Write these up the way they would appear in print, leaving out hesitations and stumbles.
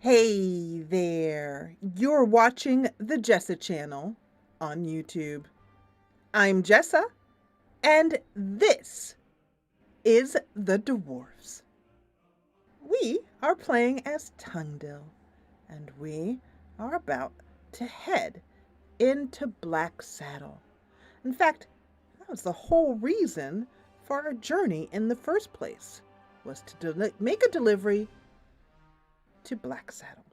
Hey there, you're watching the Jessa channel on YouTube. I'm Jessa, and this is the Dwarves. We are playing as Tungdil, and we are about to head into Black Saddle. In fact, that was the whole reason for our journey in the first place, was to make a delivery to Black Saddle.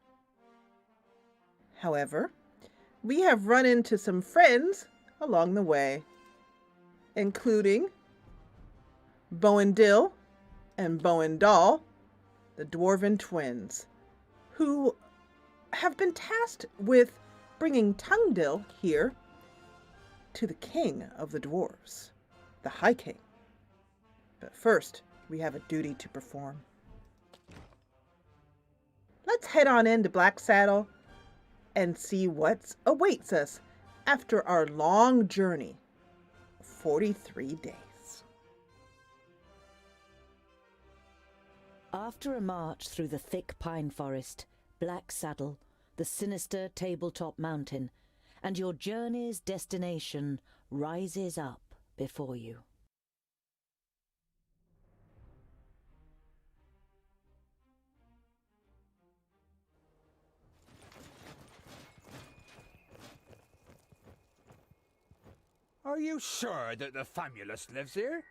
However, we have run into some friends along the way, including Bowendale and Bowendale, the Dwarven twins, who have been tasked with bringing Tungdil here to the king of the dwarves, the High King. But first, we have a duty to perform. Let's head on into Black Saddle and see what awaits us after our long journey of 43 days. After a march through the thick pine forest, Black Saddle, the sinister tabletop mountain, and your journey's destination rises up before you. Are you sure that the Famulus lives here?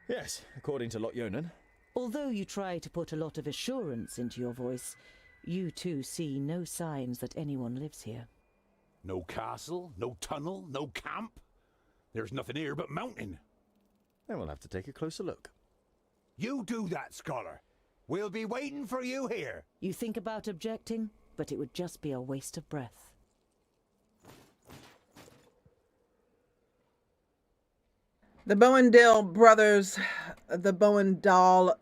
Yes, according to Lot-Yonan. Although you try to put a lot of assurance into your voice, you too see no signs that anyone lives here. No castle, no tunnel, no camp. There's nothing here but mountain. Then we'll have to take a closer look. You do that, scholar. We'll be waiting for you here. You think about objecting, but it would just be a waste of breath. The Bowendale Brothers, the Bowendale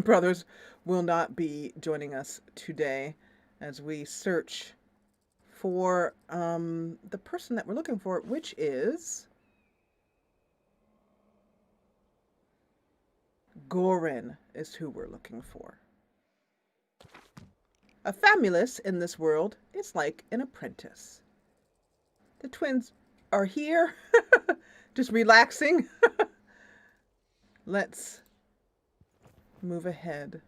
Brothers will not be joining us today as we search for the person that we're looking for, which is Gorin is who we're looking for. A Famulus in this world is like an apprentice. The twins are here. Just relaxing. Let's move ahead.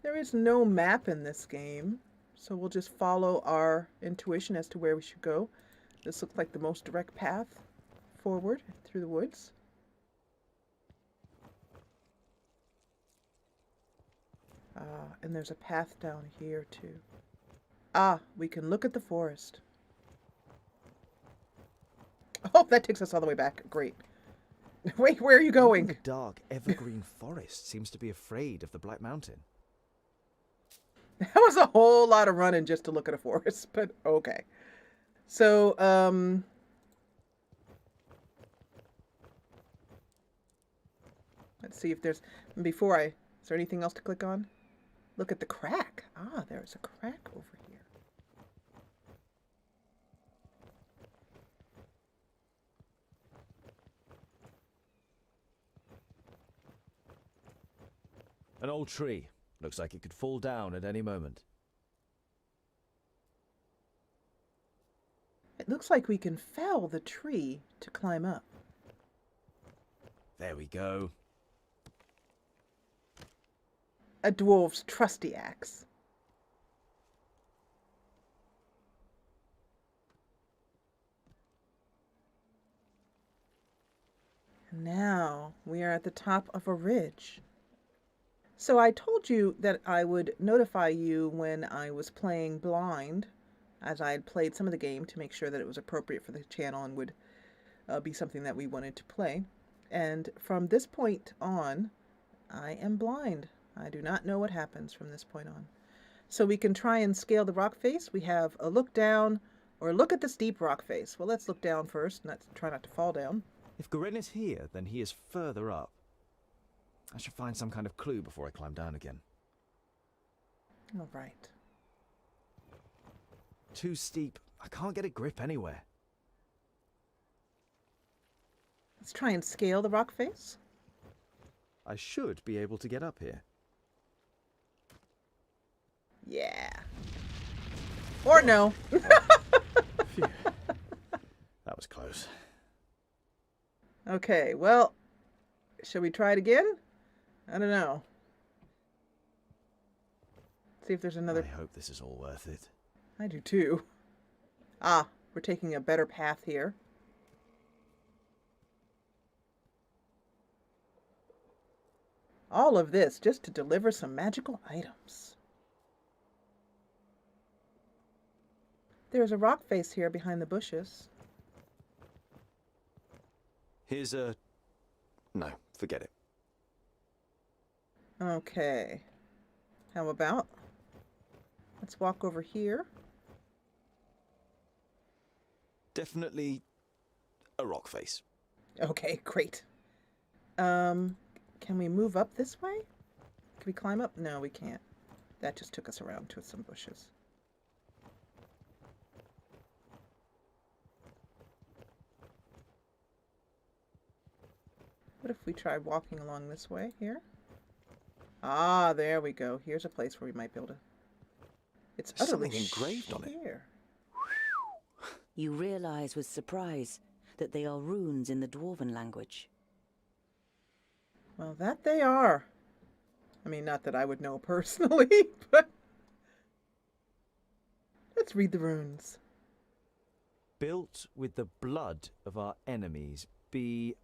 There is no map in this game, so we'll just follow our intuition as to where we should go. This looks like the most direct path forward through the woods. And there's a path down here too. We can look at the forest. Oh, that takes us all the way back. Great. Wait, where are you going? The dark, evergreen forest seems to be afraid of the Black Mountain. That was a whole lot of running just to look at a forest, but okay. So, let's see if there's, is there anything else to click on? Look at the crack. There's a crack over here. An old tree. Looks like it could fall down at any moment. It looks like we can fell the tree to climb up. There we go. A dwarf's trusty axe. Now we are at the top of a ridge. So I told you that I would notify you when I was playing blind, as I had played some of the game to make sure that it was appropriate for the channel and would be something that we wanted to play. And from this point on, I am blind. I do not know what happens from this point on. So we can try and scale the rock face. We have a look down or look at the steep rock face. Well, let's look down first and try not to fall down. If Gorin is here, then he is further up. I should find some kind of clue before I climb down again. All right. Too steep. I can't get a grip anywhere. Let's try and scale the rock face. I should be able to get up here. Or no. Phew. That was close. Okay, well, shall we try it again? I don't know. See if there's another... I hope this is all worth it. I do too. Ah, we're taking a better path here. All of this just to deliver some magical items. There's a rock face here behind the bushes. Here's a... No, forget it. Okay. How about... Let's walk over here. Definitely a rock face. Okay, great. Can we move up this way? Can we climb up? No, we can't. That just took us around to some bushes. What if we tried walking along this way here? Ah, there we go. Here's a place where we might be able to... It's There's utterly something engraved on it. sheer. You realize with surprise that they are runes in the Dwarven language. Well, that they are. I mean, not that I would know personally, but... Let's read the runes. Built with the blood of our enemies, be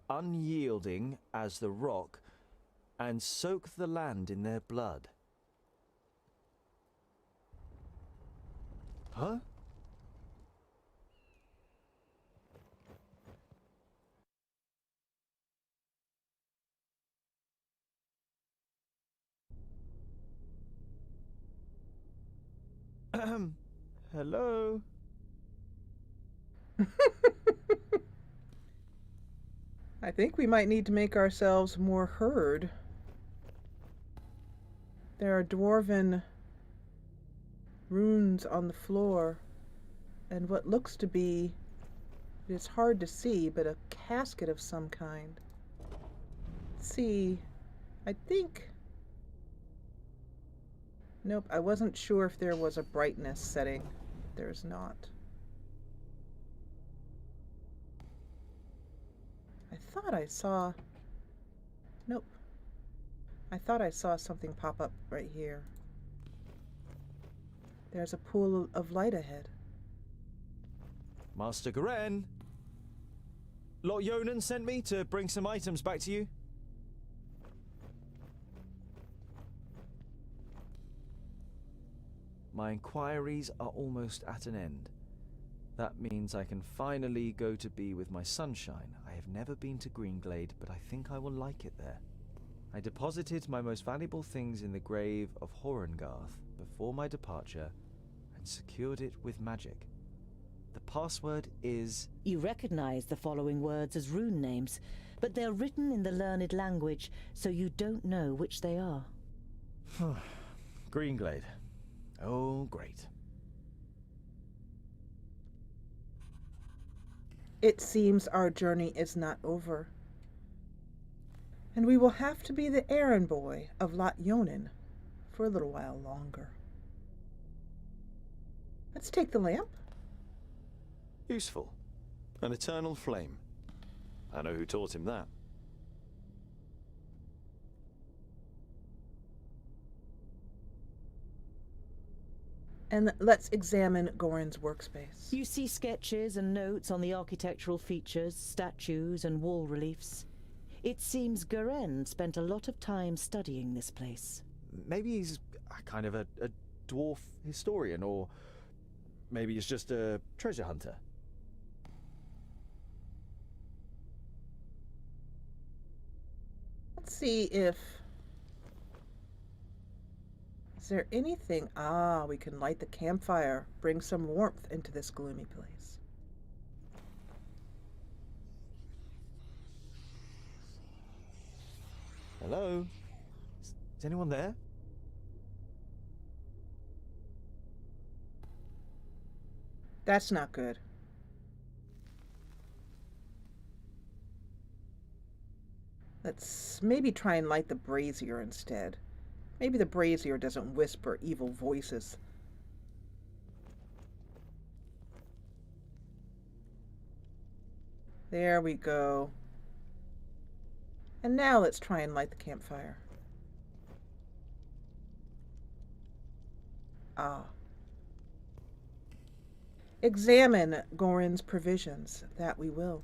unyielding as the rock, and soak the land in their blood. Huh? Hello? I think we might need to make ourselves more heard. There are dwarven runes on the floor, and what looks to be, it's hard to see, but a casket of some kind. Let's see, I think... Nope, I wasn't sure if there was a brightness setting. There's not. I thought I saw... Nope. I thought I saw something pop up right here. There's a pool of light ahead. Master Garen? Lot Yonan sent me to bring some items back to you. My inquiries are almost at an end. That means I can finally go to be with my sunshine. I have never been to Greenglade, but I think I will like it there. I deposited my most valuable things in the grave of Horengarth before my departure and secured it with magic. The password is... You recognize the following words as rune names, but they're written in the learned language, so you don't know which they are. Greenglade. Oh, great. It seems our journey is not over, and we will have to be the errand boy of Lot Yonan for a little while longer. Let's take the lamp. Useful. An eternal flame. I know who taught him that. And let's examine Goran's workspace. You see sketches and notes on the architectural features, statues and wall reliefs. It seems Garen spent a lot of time studying this place. Maybe he's a kind of a dwarf historian, or maybe he's just a treasure hunter. Let's see if... Is there anything... Ah, we can light the campfire, bring some warmth into this gloomy place. Hello? Is anyone there? That's not good. Let's maybe try and light the brazier instead. Maybe the brazier doesn't whisper evil voices. There we go. And now let's try and light the campfire. Ah. Examine Gorin's provisions. That we will.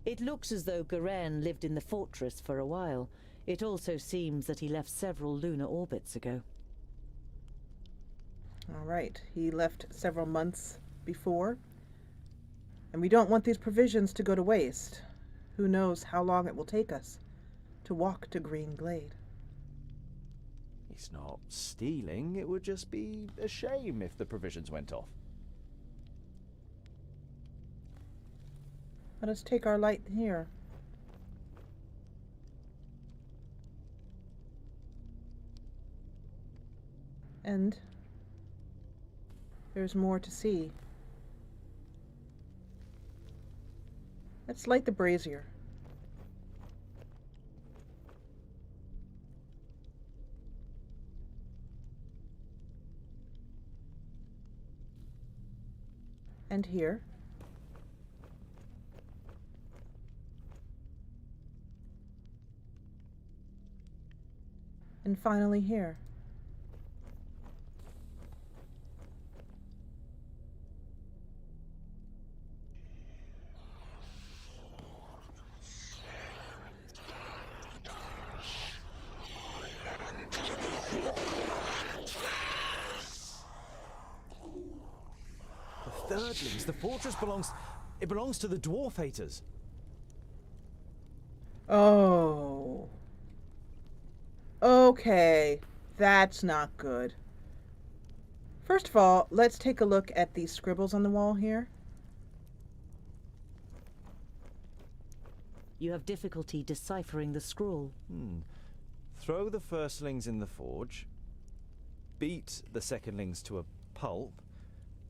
It looks as though Garen lived in the fortress for a while. It also seems that he left several lunar orbits ago. All right. He left several months before. And we don't want these provisions to go to waste. Who knows how long it will take us to walk to Green Glade. He's not stealing. It would just be a shame if the provisions went off. Let us take our light here. And there's more to see. Let's light the brazier. And here. And finally here. The Thirdlings, the fortress belongs to the Dwarf Haters. Oh. Okay, that's not good. First of all, let's take a look at these scribbles on the wall here. You have difficulty deciphering the scrawl. Throw the firstlings in the forge. Beat the secondlings to a pulp.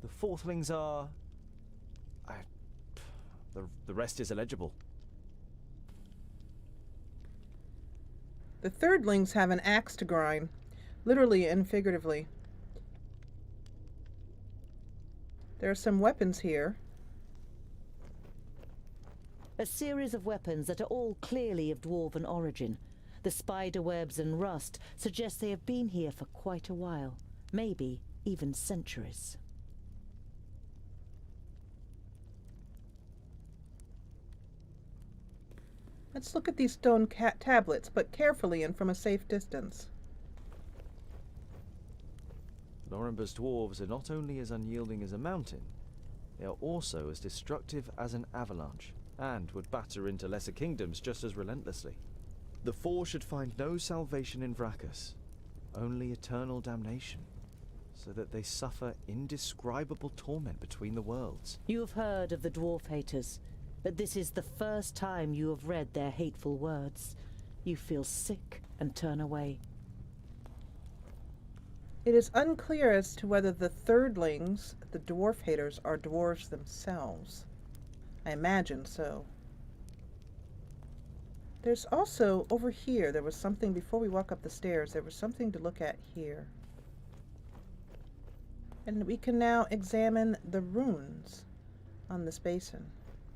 The fourthlings are... The rest is illegible. The thirdlings have an axe to grind, literally and figuratively. There are some weapons here. A series of weapons that are all clearly of dwarven origin. The spider webs and rust suggest they have been here for quite a while, maybe even centuries. Let's look at these stone tablets, but carefully and from a safe distance. Lorenber's dwarves are not only as unyielding as a mountain, they are also as destructive as an avalanche, and would batter into lesser kingdoms just as relentlessly. The four should find no salvation in Vracus, only eternal damnation, so that they suffer indescribable torment between the worlds. You have heard of the Dwarf Haters, but this is the first time you have read their hateful words. You feel sick and turn away. It is unclear as to whether the thirdlings, the dwarf haters, are dwarves themselves. I imagine so. There's also, over here, there was something, before we walk up the stairs, there was something to look at here. And we can now examine the runes on this basin.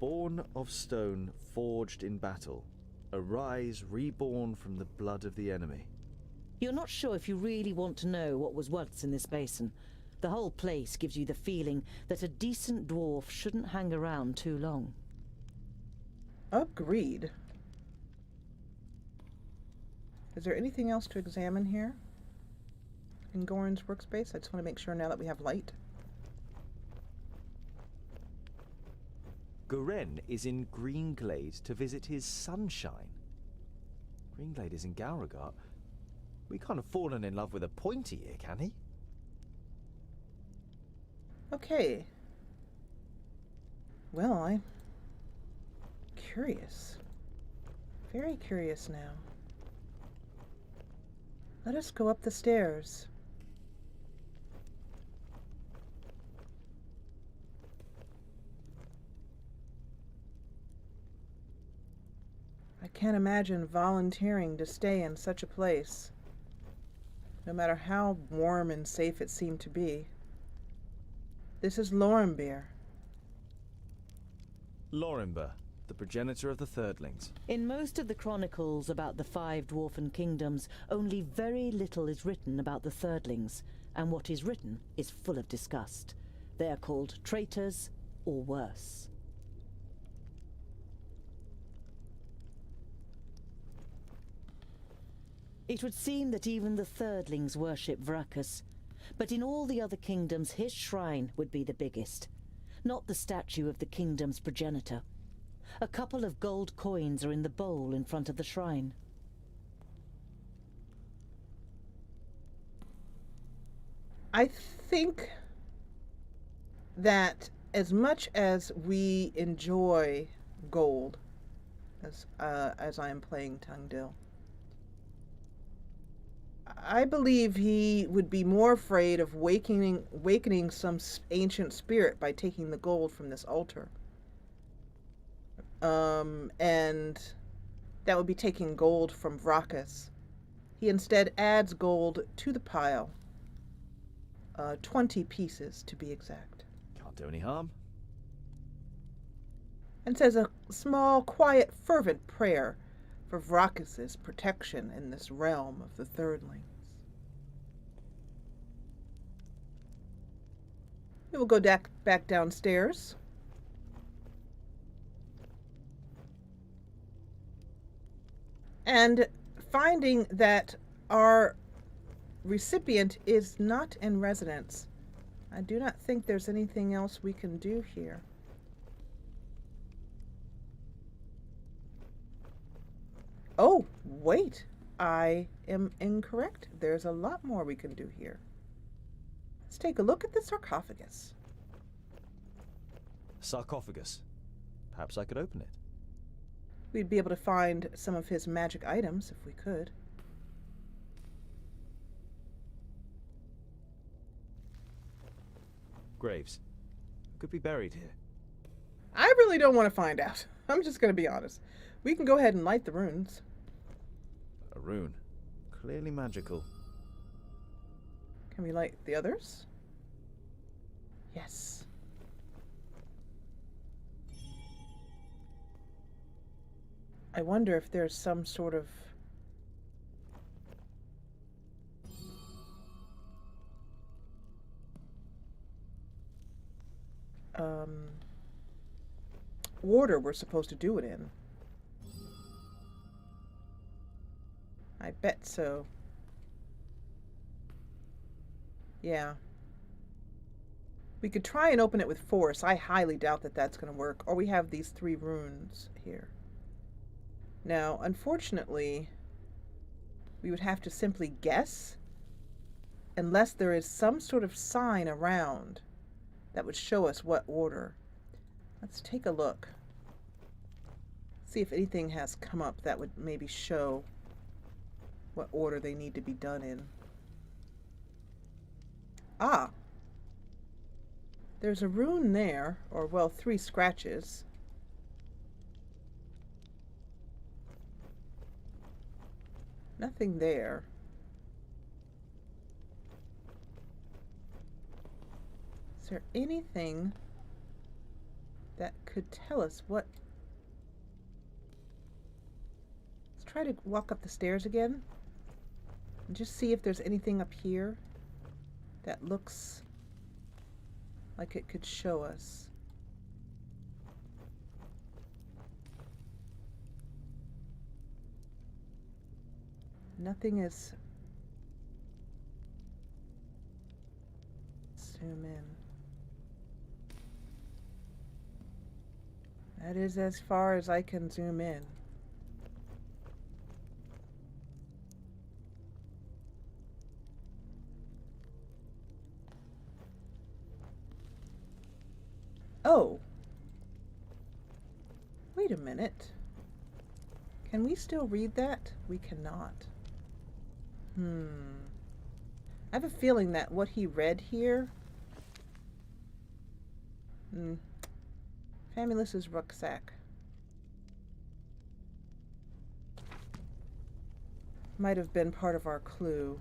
Born of stone, forged in battle, arise reborn from the blood of the enemy. You're not sure if you really want to know what was once in this basin. The whole place gives you the feeling that a decent dwarf shouldn't hang around too long. Agreed. Is there anything else to examine here in Gorin's workspace? I just want to make sure now that we have light. Goren is in Greenglade to visit his sunshine. Greenglade is in Gauragat. We can't have fallen in love with a pointy ear, can he? Okay. Well, I'm curious. Very curious now. Let us go up the stairs. I can't imagine volunteering to stay in such a place, no matter how warm and safe it seemed to be. This is Lorenbeer. Lorimber, the progenitor of the Thirdlings. In most of the chronicles about the 5 dwarfen kingdoms, only very little is written about the Thirdlings, and what is written is full of disgust. They are called traitors, or worse. It would seem that even the Thirdlings worship Vracus, but in all the other kingdoms his shrine would be the biggest, not the statue of the kingdom's progenitor. A couple of gold coins are in the bowl in front of the shrine. I think that as much as we enjoy gold, as I am playing Tungdil, I believe he would be more afraid of awakening some ancient spirit by taking the gold from this altar. And that would be taking gold from Vracus. He instead adds gold to the pile. 20 pieces to be exact. Can't do any harm. And says a small, quiet, fervent prayer for Vracus's protection in this realm of the Thirdlings. We will go back downstairs. And finding that our recipient is not in residence, I do not think there's anything else we can do here. Oh, wait. I am incorrect. There's a lot more we can do here. Let's take a look at the sarcophagus. Sarcophagus. Perhaps I could open it. We'd be able to find some of his magic items if we could. Graves. Who could be buried here? I really don't want to find out. I'm just going to be honest. We can go ahead and light the runes. A rune. Clearly magical. Can we light the others? Yes. I wonder if there's some sort of order we're supposed to do it in. I bet so. Yeah. We could try and open it with force. I highly doubt that that's going to work. Or we have these 3 runes here. Now, unfortunately, we would have to simply guess unless there is some sort of sign around that would show us what order. Let's take a look. See if anything has come up that would maybe show what order they need to be done in. Ah! There's a rune there, or well, 3 scratches. Nothing there. Is there anything that could tell us what... Let's try to walk up the stairs again and just see if there's anything up here that looks like it could show us. Nothing is... Zoom in. That is as far as I can zoom in. Oh. Wait a minute. Can we still read that? We cannot. I have a feeling that what he read here... Famulous's rucksack. Might have been part of our clue.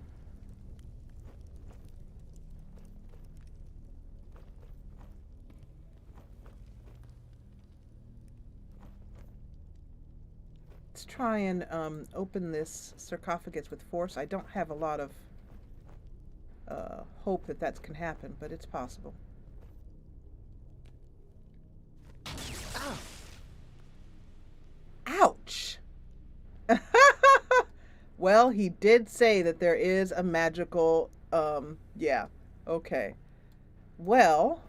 Let's try and open this sarcophagus with force. I don't have a lot of hope that that can happen, but it's possible. Ow! Ouch! Well, he did say that there is a magical, yeah. Okay. Well,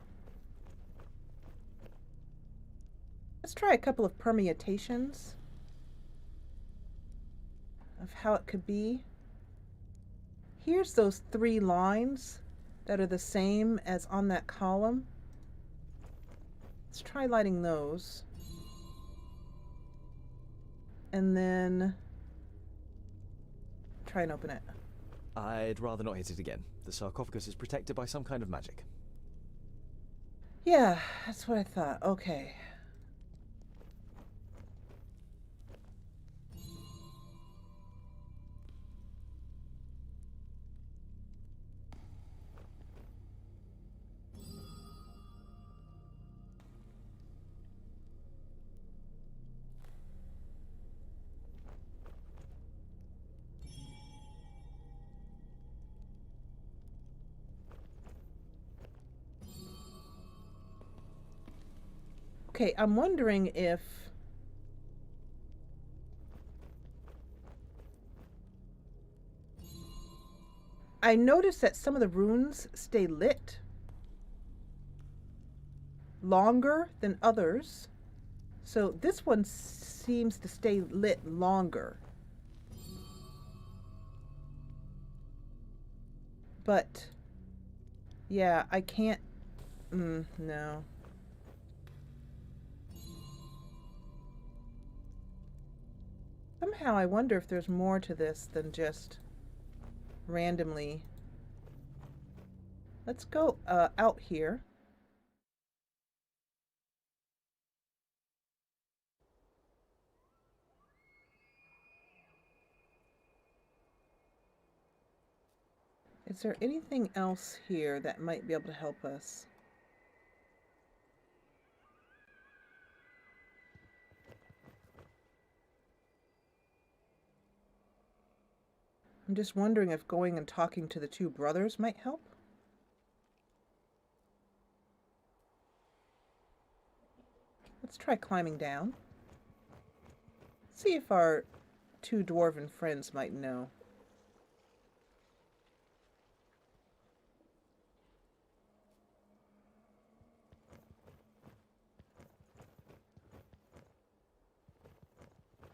let's try a couple of permutations of how it could be. Here's those 3 lines that are the same as on that column. Let's try lighting those. And then try and open it. I'd rather not hit it again. The sarcophagus is protected by some kind of magic. Yeah, that's what I thought. Okay. Okay, I'm wondering if I noticed that some of the runes stay lit longer than others. So this one seems to stay lit longer. But yeah, I can't no. Somehow I wonder if there's more to this than just randomly. Let's go out here. Is there anything else here that might be able to help us? I'm just wondering if going and talking to the 2 brothers might help. Let's try climbing down. See if our 2 dwarven friends might know.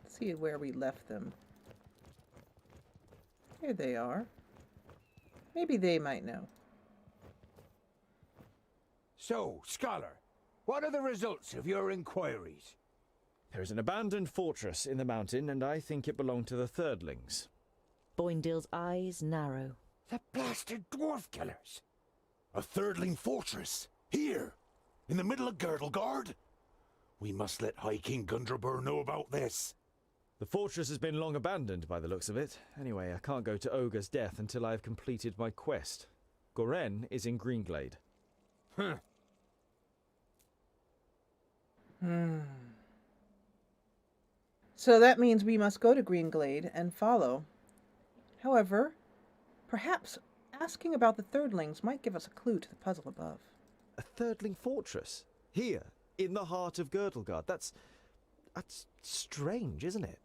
Let's see where we left them. Here they are. Maybe they might know. So, Scholar, what are the results of your inquiries? There is an abandoned fortress in the mountain, and I think it belonged to the Thirdlings. Bowendale's eyes narrow. The blasted dwarf killers! A Thirdling fortress? Here? In the middle of Girdlegard? We must let High King Gundrabur know about this. The fortress has been long abandoned by the looks of it. Anyway, I can't go to Ogre's death until I have completed my quest. Goren is in Greenglade. Huh. So that means we must go to Greenglade and follow. However, perhaps asking about the Thirdlings might give us a clue to the puzzle above. A Thirdling fortress? Here, in the heart of Girdlegard. That's strange, isn't it?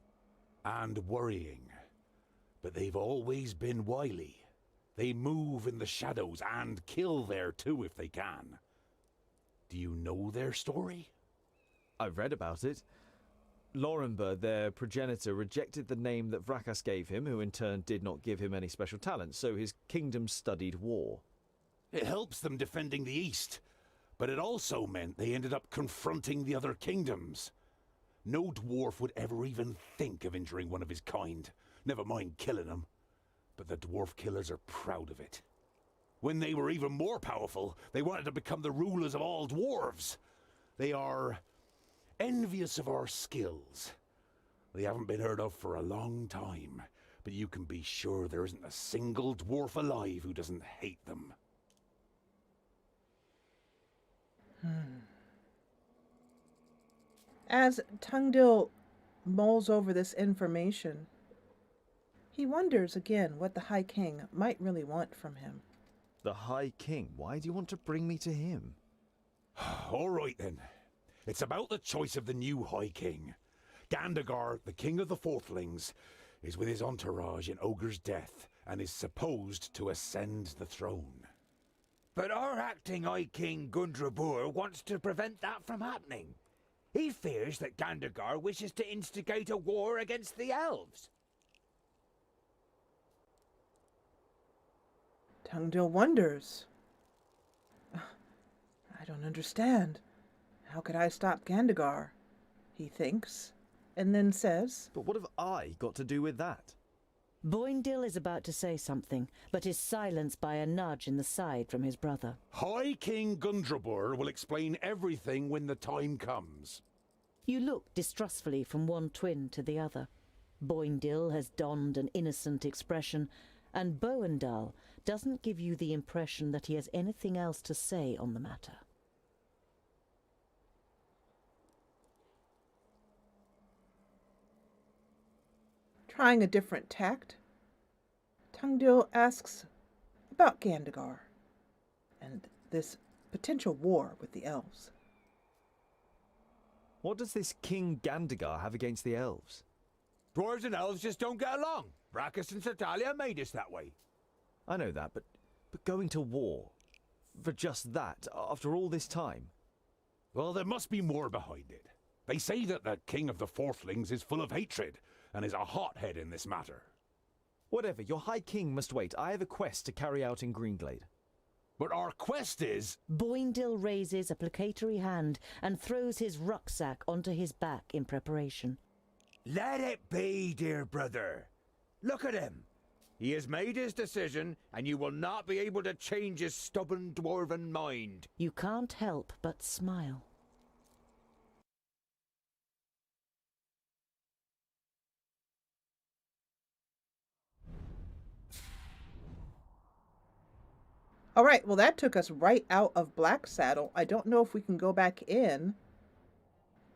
And worrying. But they've always been wily. They move in the shadows and kill there too if they can. Do you know their story? I've read about it. Lorenberg, their progenitor, rejected the name that Vrakas gave him, who in turn did not give him any special talents, so his kingdom studied war. It helps them defending the East, but it also meant they ended up confronting the other kingdoms. No dwarf would ever even think of injuring one of his kind, never mind killing them. But the dwarf killers are proud of it. When they were even more powerful, they wanted to become the rulers of all dwarves. They are envious of our skills. They haven't been heard of for a long time, but you can be sure there isn't a single dwarf alive who doesn't hate them. As Tungdil mulls over this information. He wonders again what the High King might really want from him. The High King? Why do you want to bring me to him? All right then. It's about the choice of the new High King. Gandagar, the king of the Fourthlings, is with his entourage in Ogre's death and is supposed to ascend the throne. But our acting High King Gundrabur wants to prevent that from happening. He fears that Gandagar wishes to instigate a war against the elves. Tungdil wonders. I don't understand. How could I stop Gandagar? He thinks, and then says, But what have I got to do with that? Bowendale is about to say something, but is silenced by a nudge in the side from his brother. High King Gundrabur will explain everything when the time comes. You look distrustfully from one twin to the other. Bowendale has donned an innocent expression, and Bowendale doesn't give you the impression that he has anything else to say on the matter. trying a different tact, Tungdil asks about Gandagar and this potential war with the elves. What does this King Gandagar have against the elves? Dwarves and elves just don't get along. Brachus and Satalia made us that way. I know that, but going to war for just that after all this time? Well, there must be more behind it. They say that the king of the Fourthlings is full of hatred and is a hothead in this matter. Whatever, your High King must wait. I have a quest to carry out in Greenglade. But our quest is... Bowendale raises a placatory hand and throws his rucksack onto his back in preparation. Let it be, dear brother. Look at him. He has made his decision, and you will not be able to change his stubborn dwarven mind. You can't help but smile. All right, well, that took us right out of Black Saddle. I don't know if we can go back in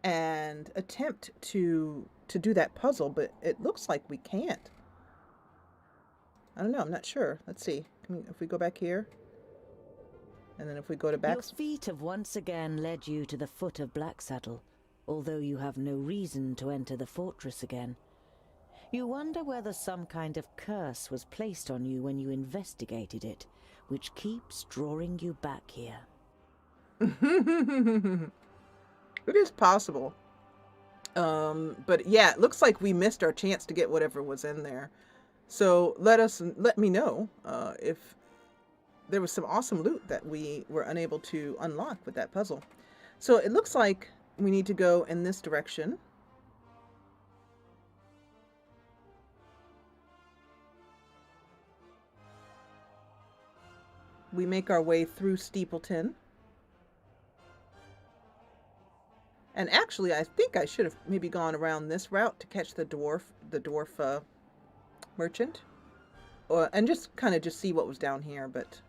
and attempt to do that puzzle, but it looks like we can't. I don't know, I'm not sure. Let's see. If we go back here, and then if we go to back... Your feet have once again led you to the foot of Black Saddle, although you have no reason to enter the fortress again. You wonder whether some kind of curse was placed on you when you investigated it, which keeps drawing you back here. It is possible. But yeah, it looks like we missed our chance to get whatever was in there. So let me know if there was some awesome loot that we were unable to unlock with that puzzle. So it looks like we need to go in this direction. We make our way through Steepleton. And actually, I think I should have maybe gone around this route to catch the dwarf merchant. And just kind of just see what was down here, but...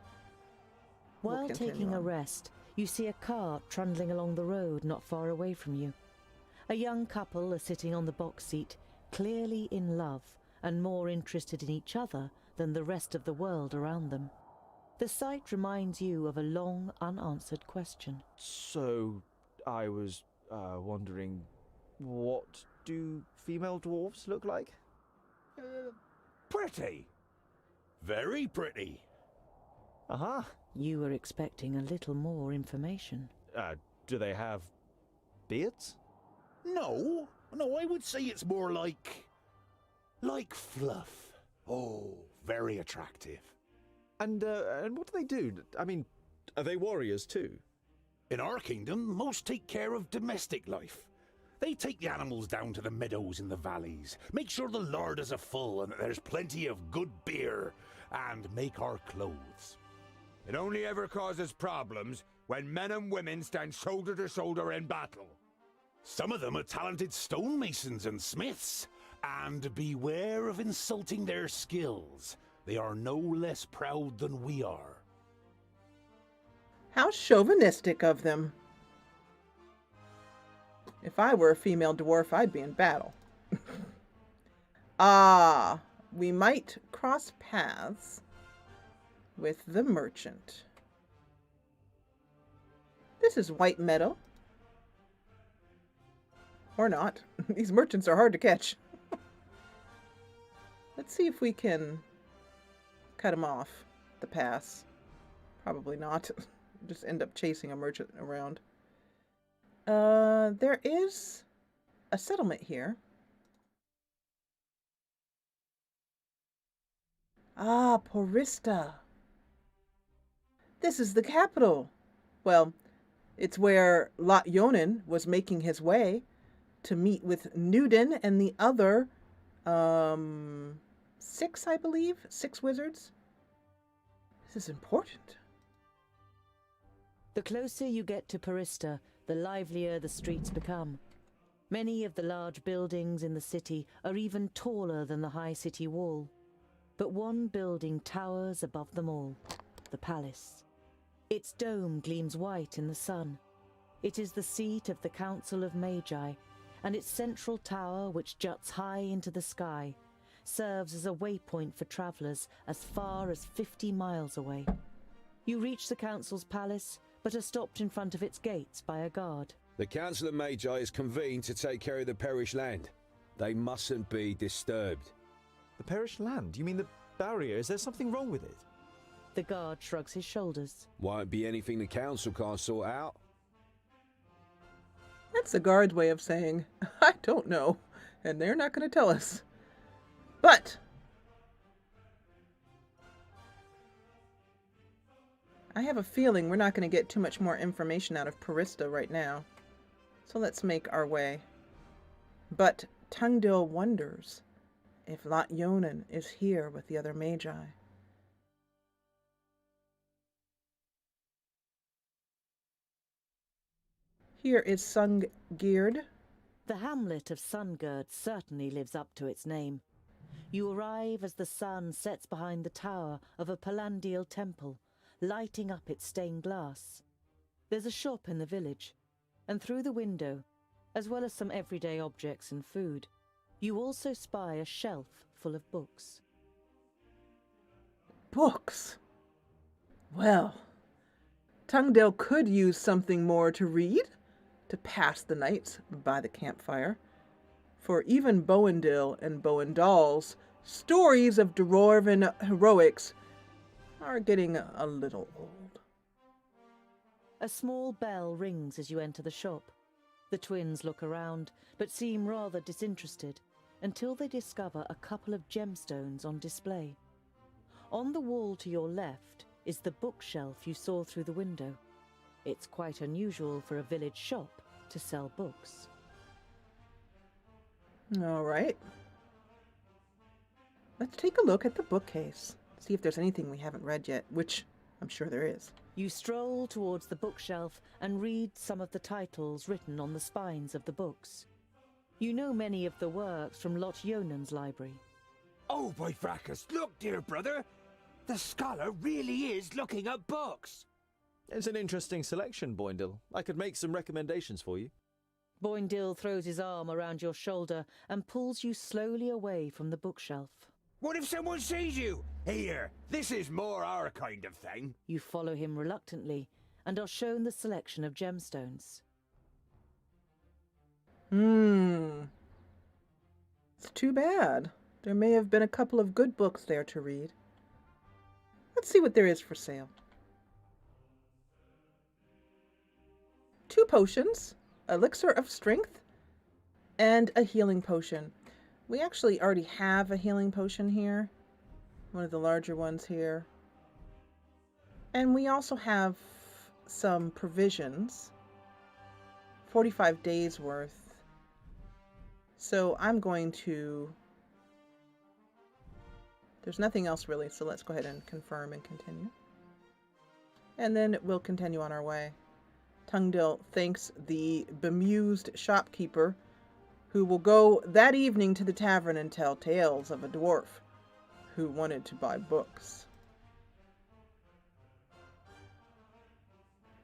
While taking a rest, you see a cart trundling along the road not far away from you. A young couple are sitting on the box seat, clearly in love and more interested in each other than the rest of the world around them. The sight reminds you of a long, unanswered question. So, I was wondering, what do female dwarves look like? Pretty. Very pretty. Uh-huh. You were expecting a little more information. Do they have beards? No, I would say it's more like fluff. Oh, very attractive. And what do they do? I mean, are they warriors too? In our kingdom, most take care of domestic life. They take the animals down to the meadows in the valleys, make sure the larders are full and that there's plenty of good beer, and make our clothes. It only ever causes problems when men and women stand shoulder to shoulder in battle. Some of them are talented stonemasons and smiths, and beware of insulting their skills. They are no less proud than we are. How chauvinistic of them. If I were a female dwarf, I'd be in battle. Ah, we might cross paths with the merchant. This is white meadow. Or not. These merchants are hard to catch. Let's see if we can cut them off the pass. Probably not. Just end up chasing a merchant around. There is a settlement here. Ah, Porista. This is the capital. Well, it's where Lot Yonan was making his way to meet with Newden and the other, 6, I believe? 6 wizards. This is important. The closer you get to Porista, the livelier the streets become. Many of the large buildings in the city are even taller than the high city wall. But one building towers above them all, the palace. Its dome gleams white in the sun. It is the seat of the Council of Magi, and its central tower, which juts high into the sky, serves as a waypoint for travellers as far as 50 miles away. You reach the Council's palace, but are stopped in front of its gates by a guard. The Council of Magi is convened to take care of the parish land. They mustn't be disturbed. The parish land? You mean the barrier? Is there something wrong with it? The guard shrugs his shoulders. Won't be anything the council can't sort out. That's the guard's way of saying, I don't know, and they're not going to tell us. But I have a feeling we're not going to get too much more information out of Porista right now. So let's make our way. But Tungdil wonders if Lot Yonan is here with the other magi. Here is Sungird. The hamlet of Sungird certainly lives up to its name. You arrive as the sun sets behind the tower of a Palandial temple, lighting up its stained glass. There's a shop in the village, and through the window, as well as some everyday objects and food, you also spy a shelf full of books. Books? Well, Tungdale could use something more to read, to pass the nights by the campfire. For even Bowendale and Bowendal's stories of Dwarven heroics are getting a little old. A small bell rings as you enter the shop. The twins look around, but seem rather disinterested, until they discover a couple of gemstones on display. On the wall to your left is the bookshelf you saw through the window. It's quite unusual for a village shop to sell books. All right. Let's take a look at the bookcase. See if there's anything we haven't read yet, which I'm sure there is. You stroll towards the bookshelf and read some of the titles written on the spines of the books. You know many of the works from Lot Yonan's library. Oh, by fracas, look, dear brother! The scholar really is looking at books! It's an interesting selection, Bowendale. I could make some recommendations for you. Bowendale throws his arm around your shoulder and pulls you slowly away from the bookshelf. What if someone sees you? Here, this is more our kind of thing. You follow him reluctantly and are shown the selection of gemstones. It's too bad. There may have been a couple of good books there to read. Let's see what there is for sale. 2 potions, elixir of strength, and a healing potion. We actually already have a healing potion here. One of the larger ones here. And we also have some provisions. 45 days worth. So I'm going to... There's nothing else really, so let's go ahead and confirm and continue. And then we'll continue on our way. Tungdil thanks the bemused shopkeeper, who will go that evening to the tavern and tell tales of a dwarf who wanted to buy books.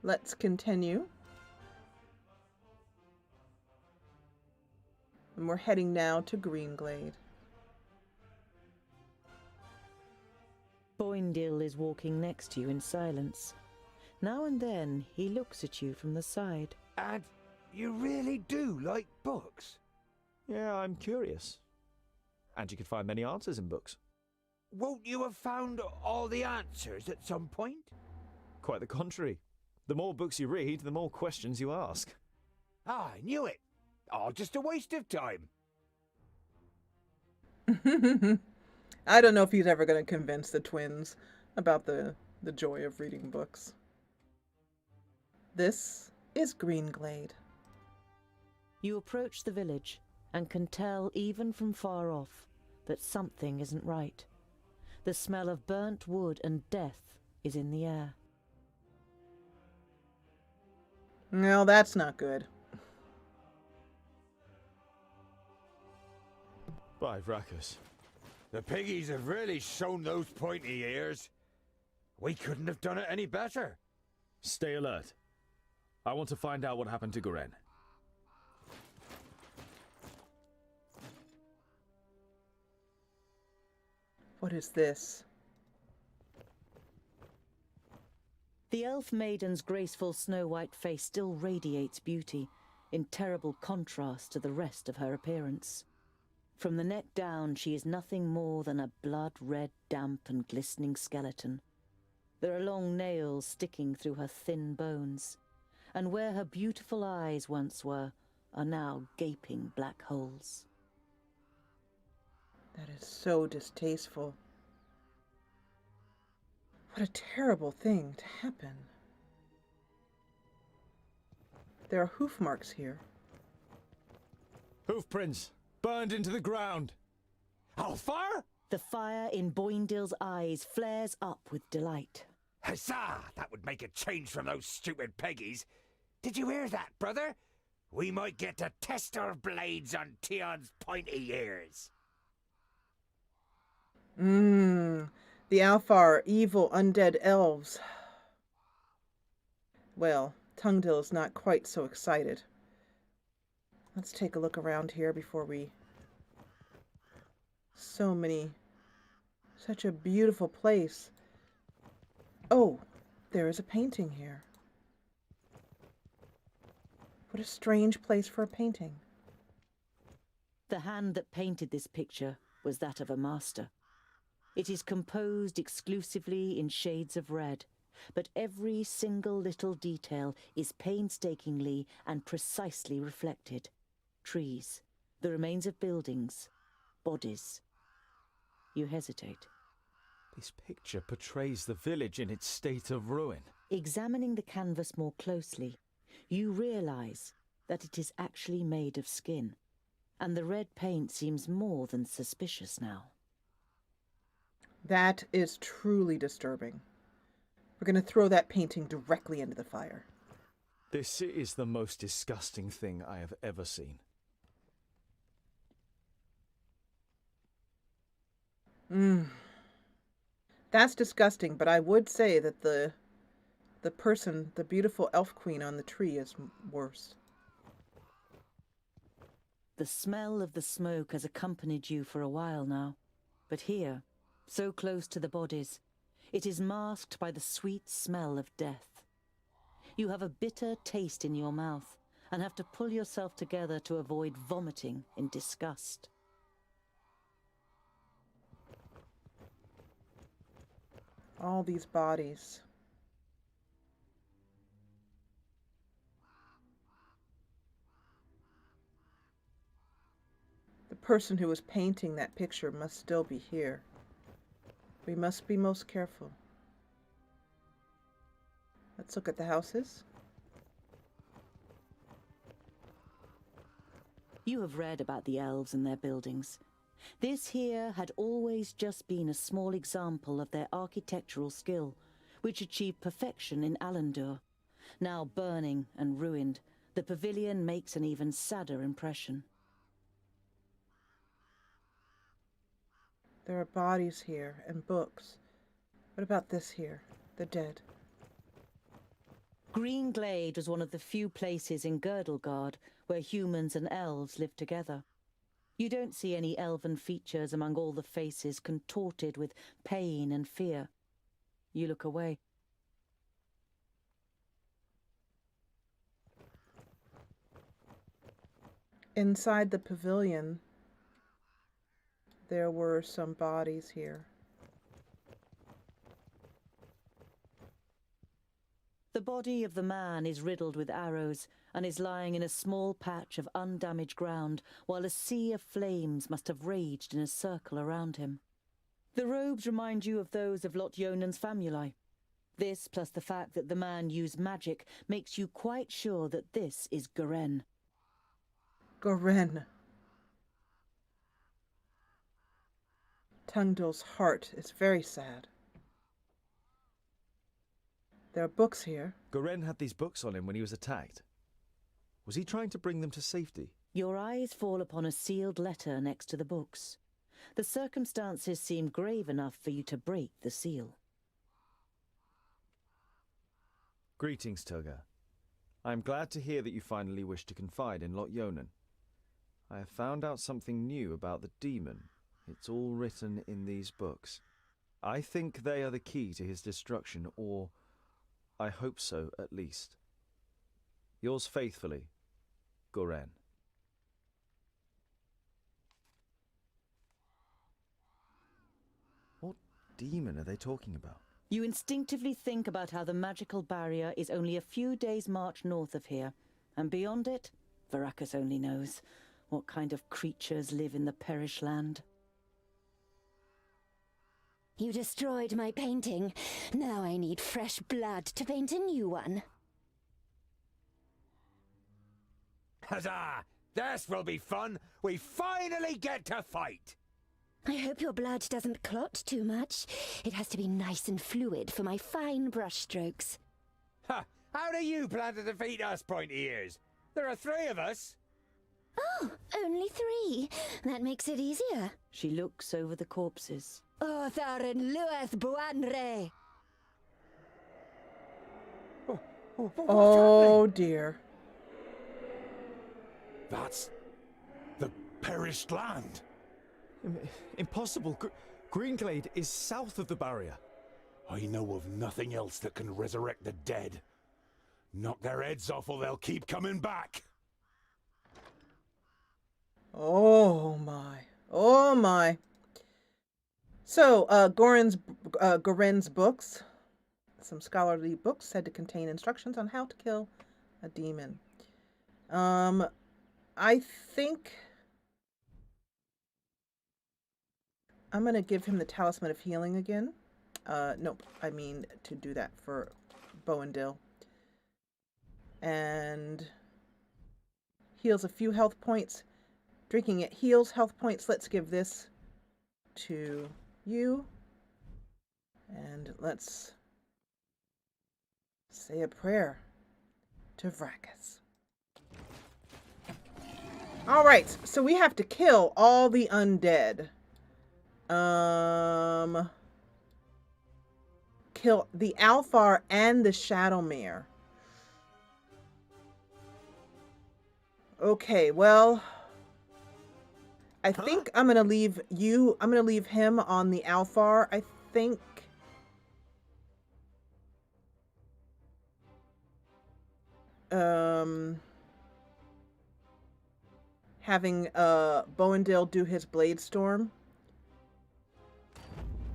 Let's continue. and we're heading now to Greenglade. Bowendale is walking next to you in silence. Now and then he looks at you from the side. And you really do like books? Yeah, I'm curious. And you could find many answers in books. Won't you have found all the answers at some point? Quite the contrary. The more books you read, the more questions you ask. Ah, I knew it. Oh, just a waste of time. I don't know if he's ever going to convince the twins about the joy of reading books. This is Greenglade. You approach the village and can tell even from far off that something isn't right. The smell of burnt wood and death is in the air. No, that's not good. By Vracus. The piggies have really shown those pointy ears. We couldn't have done it any better. Stay alert. I want to find out what happened to Garen. What is this? The elf maiden's graceful snow-white face still radiates beauty, in terrible contrast to the rest of her appearance. From the neck down, she is nothing more than a blood-red, damp and glistening skeleton. There are long nails sticking through her thin bones, and where her beautiful eyes once were are now gaping black holes. That is so distasteful. What a terrible thing to happen. There are hoof marks here. Hoof prints burned into the ground. Alfar? The fire in Bowendale's eyes flares up with delight. Huzzah! That would make a change from those stupid peggies. Did you hear that, brother? We might get to test our blades on Tion's pointy ears. The Alfar, evil undead elves. Well, Tungdil is not quite so excited. Let's take a look around here before we... Such a beautiful place. Oh, there is a painting here. What a strange place for a painting. The hand that painted this picture was that of a master. It is composed exclusively in shades of red, but every single little detail is painstakingly and precisely reflected. Trees, the remains of buildings, bodies. You hesitate. This picture portrays the village in its state of ruin. Examining the canvas more closely, you realize that it is actually made of skin, and the red paint seems more than suspicious now. That is truly disturbing. We're going to throw that painting directly into the fire. This is the most disgusting thing I have ever seen. That's disgusting, but I would say that the person, the beautiful elf queen on the tree, is worse. The smell of the smoke has accompanied you for a while now, but here, so close to the bodies, it is masked by the sweet smell of death. You have a bitter taste in your mouth and have to pull yourself together to avoid vomiting in disgust. All these bodies. The person who was painting that picture must still be here. We must be most careful. Let's look at the houses. You have read about the elves and their buildings. This here had always just been a small example of their architectural skill, which achieved perfection in Alandur. Now burning and ruined, the pavilion makes an even sadder impression. There are bodies here and books. What about this here? The dead. Greenglade was one of the few places in Girdlegard where humans and elves lived together. You don't see any elven features among all the faces contorted with pain and fear. You look away. Inside the pavilion, there were some bodies here. The body of the man is riddled with arrows and is lying in a small patch of undamaged ground, while a sea of flames must have raged in a circle around him. The robes remind you of those of Lot-Yonan's famuli. This, plus the fact that the man used magic, makes you quite sure that this is Garen. Garen. Tungdal's heart is very sad. There are books here. Garen had these books on him when he was attacked. Was he trying to bring them to safety? Your eyes fall upon a sealed letter next to the books. The circumstances seem grave enough for you to break the seal. Greetings, Tugger. I am glad to hear that you finally wish to confide in Lot-Yonan. I have found out something new about the demon. It's all written in these books. I think they are the key to his destruction, or I hope so, at least. Yours faithfully, Garen. What demon are they talking about? You instinctively think about how the magical barrier is only a few days' march north of here, and beyond it, Varakas only knows what kind of creatures live in the Perish Land. You destroyed my painting. Now I need fresh blood to paint a new one. Huzzah! This will be fun! We finally get to fight! I hope your blood doesn't clot too much. It has to be nice and fluid for my fine brushstrokes. Ha! How do you plan to defeat us, pointy ears? There are 3 of us. Oh, only 3. That makes it easier. She looks over the corpses. Oh, Tharin Lueth Buanre! Oh dear. That's the perished land. Impossible. Greenglade is south of the barrier. I know of nothing else that can resurrect the dead. Knock their heads off or they'll keep coming back. Oh my. Oh my. So, Garen's books, some scholarly books said to contain instructions on how to kill a demon. I think I'm going to give him the Talisman of Healing again. Nope, I mean to do that for Bowendale. And heals a few health points. Drinking it heals health points. Let's give this to you. And let's say a prayer to Vrakas. Alright, so we have to kill all the undead. Kill the Alfar and the Shadowmere. Okay, well, I think I'm gonna leave him on the Alfar, I think. Having Bowendale do his Blade Storm.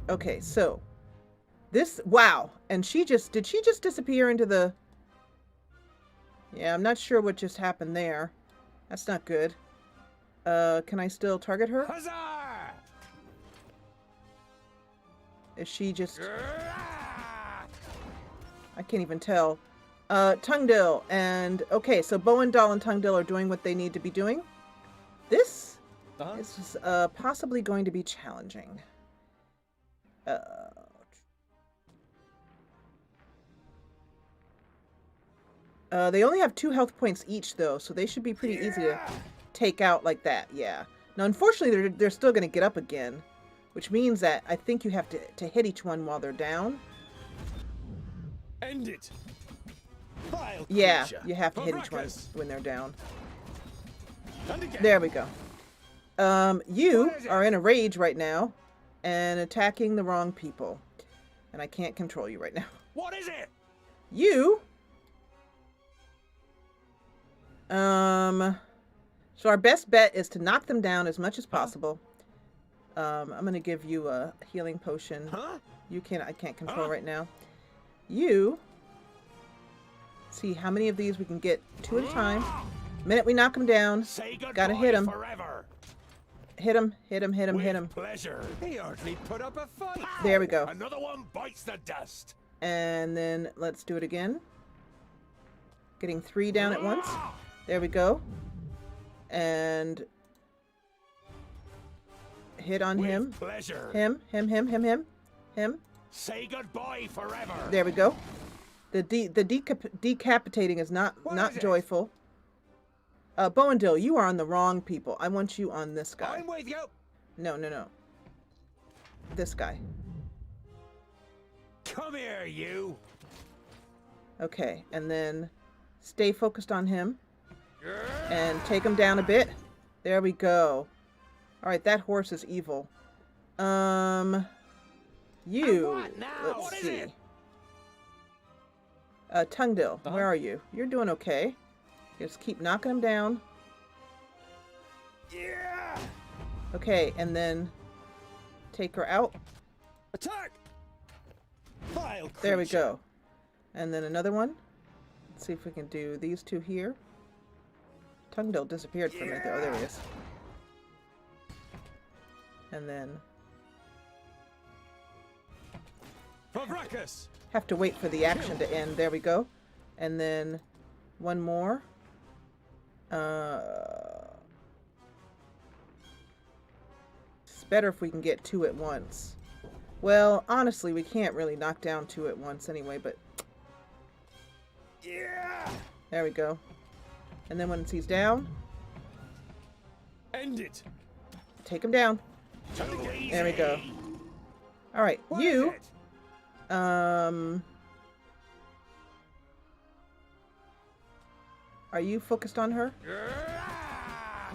Okay, so this, wow, and did she just disappear into the, yeah, I'm not sure what just happened there. That's not good. Can I still target her? Huzzah! Is she just, I can't even tell. Tungdil, and okay, so Bowendale and Tungdil are doing what they need to be doing. This is possibly going to be challenging. They only have 2 health points each, though, so they should be pretty easy to take out like that. Yeah. Now, unfortunately, they're still going to get up again, which means that I think you have to hit each one while they're down. End it. Yeah, you have to hit each one when they're down. There we go. You are in a rage right now and attacking the wrong people. And I can't control you right now. What is it? You... So our best bet is to knock them down as much as possible. I'm going to give you a healing potion. Huh? I can't control right now. You... See how many of these we can get 2 at a time. The minute we knock them down, gotta hit them. Forever. Hit him, hit him, hit him, hit him. Pleasure. He hardly put up a fight. There we go. Another one bites the dust. And then let's do it again. Getting 3 down at once. There we go. And hit on him. Pleasure. Him. Say goodbye forever. There we go. The decapitating is not joyful. Bowendale, you are on the wrong people. I want you on this guy. I'm with you. No. This guy. Come here, you. Okay, and then stay focused on him. And take him down a bit. There we go. Alright, that horse is evil. You. Let's see. Tungdil, where are you? You're doing okay. Just keep knocking him down. Yeah. Okay, and then take her out. Attack. Vile creature. There we go. And then another one. Let's see if we can do these 2 here. Tungdil disappeared from me. Oh, there he is. And then Favrakus. have to wait for the action to end. There we go. And then one more. It's better if we can get 2 at once. Well, honestly, we can't really knock down 2 at once anyway, but... Yeah. There we go. And then once he's down... End it. Take him down. There we go. Alright, you... Are you focused on her?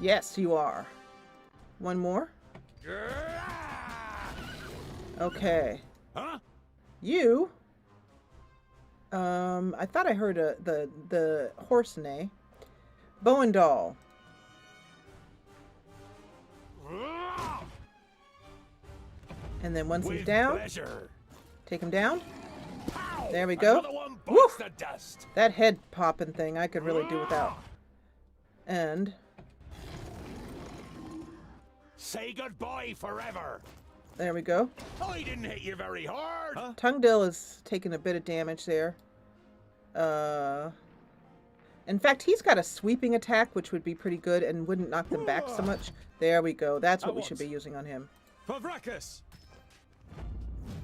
Yes, you are. One more. Okay. Huh? You... I thought I heard the horse neigh. Bowendale. And then once he's down, take him down. There we go. Woo! That head popping thing I could really do without. And say goodbye forever. There we go. I didn't hit you very hard. Huh? Tungdil is taking a bit of damage there. In fact, he's got a sweeping attack, which would be pretty good and wouldn't knock them back so much. There we go. That's what we should be using on him. Favrakus.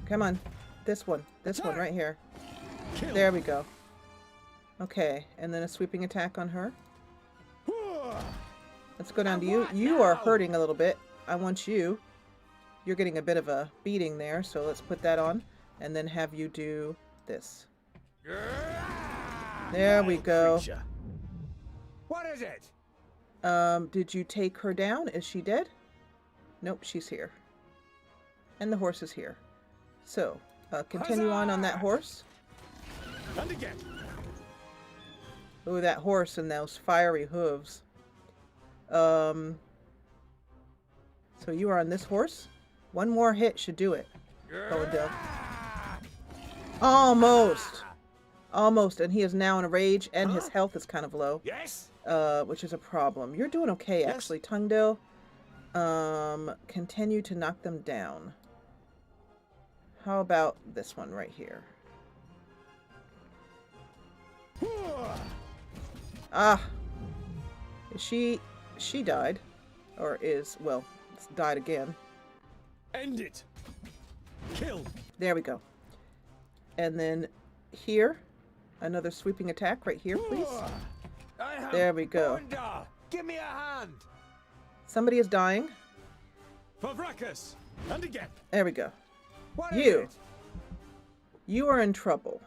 Come on. This one. This one right here. There we go. Okay, and then a sweeping attack on her. Let's go down to you. You are hurting a little bit. I want you. You're getting a bit of a beating there, so let's put that on. And then have you do this. There we go. What is it? Did you take her down? Is she dead? Nope, she's here. And the horse is here. So, continue on that horse. And again. Ooh, that horse and those fiery hooves. So you are on this horse. One more hit should do it. Bowendale. Almost. Almost. And he is now in a rage, and his health is kind of low. Yes. Which is a problem. You're doing okay, actually, Tungdil. Continue to knock them down. How about this one right here? Ah. She died. Or is, well, died again. End it. Kill. There we go. And then here, another sweeping attack right here, please. There we go. Give me a hand. Somebody is dying. Favrakus. And again. There we go. What You are in trouble.